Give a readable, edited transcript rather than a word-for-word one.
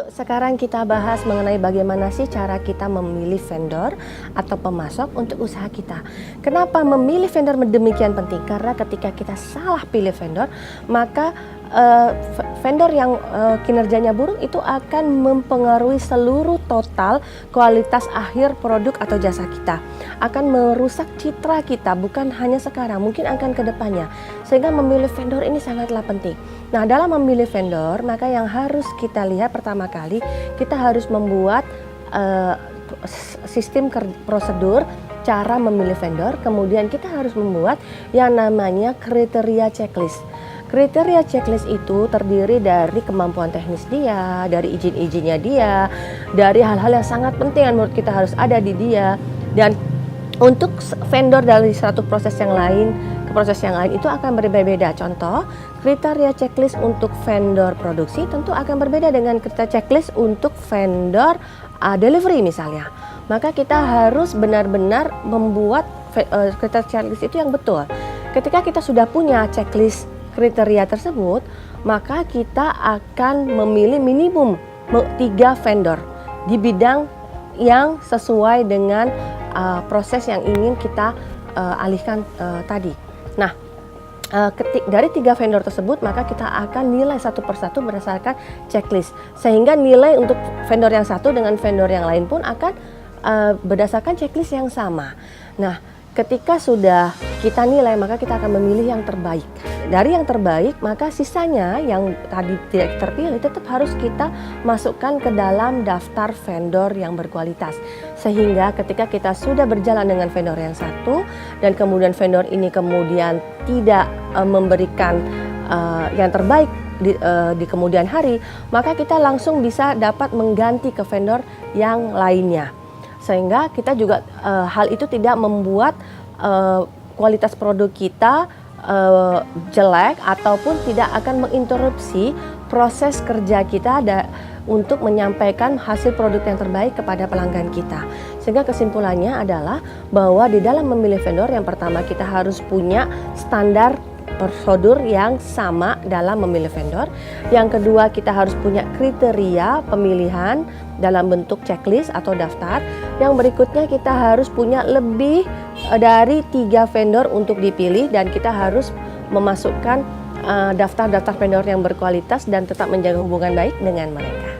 Yuk sekarang kita bahas mengenai bagaimana sih cara kita memilih vendor atau pemasok untuk usaha kita. Kenapa memilih vendor demikian penting? Karena ketika kita salah pilih vendor, maka vendor yang kinerjanya buruk itu akan mempengaruhi seluruh total kualitas akhir produk atau jasa kita. Akan merusak citra kita, bukan hanya sekarang, mungkin akan ke depannya. Sehingga memilih vendor ini sangatlah penting. Nah, dalam memilih vendor, maka yang harus kita lihat pertama kali, kita harus membuat sistem prosedur cara memilih vendor. Kemudian kita harus membuat yang namanya kriteria checklist. Kriteria checklist itu terdiri dari kemampuan teknis dia, dari izin-izinnya dia, dari hal-hal yang sangat penting yang menurut kita harus ada di dia. Dan untuk vendor dari satu proses yang lain ke proses yang lain itu akan berbeda-beda. Contoh, kriteria checklist untuk vendor produksi tentu akan berbeda dengan kriteria checklist untuk vendor delivery misalnya. Maka kita harus benar-benar membuat kriteria checklist itu yang betul. Ketika kita sudah punya checklist kriteria tersebut, maka kita akan memilih minimum 3 vendor di bidang yang sesuai dengan proses yang ingin kita alihkan tadi. Nah, dari 3 vendor tersebut, maka kita akan nilai satu persatu berdasarkan checklist. Sehingga nilai untuk vendor yang satu dengan vendor yang lain pun akan berdasarkan checklist yang sama. Nah, ketika sudah kita nilai, maka kita akan memilih yang terbaik. Dari yang terbaik, maka sisanya yang tadi tidak terpilih tetap harus kita masukkan ke dalam daftar vendor yang berkualitas. Sehingga ketika kita sudah berjalan dengan vendor yang satu, dan kemudian vendor ini kemudian tidak memberikan yang terbaik di kemudian hari, maka kita langsung bisa dapat mengganti ke vendor yang lainnya. Sehingga kita juga hal itu tidak membuat kualitas produk kita jelek ataupun tidak akan menginterupsi proses kerja kita untuk menyampaikan hasil produk yang terbaik kepada pelanggan kita. Sehingga kesimpulannya adalah bahwa di dalam memilih vendor, yang pertama kita harus punya standar prosedur yang sama dalam memilih vendor. Yang kedua, kita harus punya kriteria pemilihan dalam bentuk checklist atau daftar. Yang berikutnya, kita harus punya lebih dari 3 vendor untuk dipilih, dan kita harus memasukkan daftar-daftar vendor yang berkualitas dan tetap menjaga hubungan baik dengan mereka.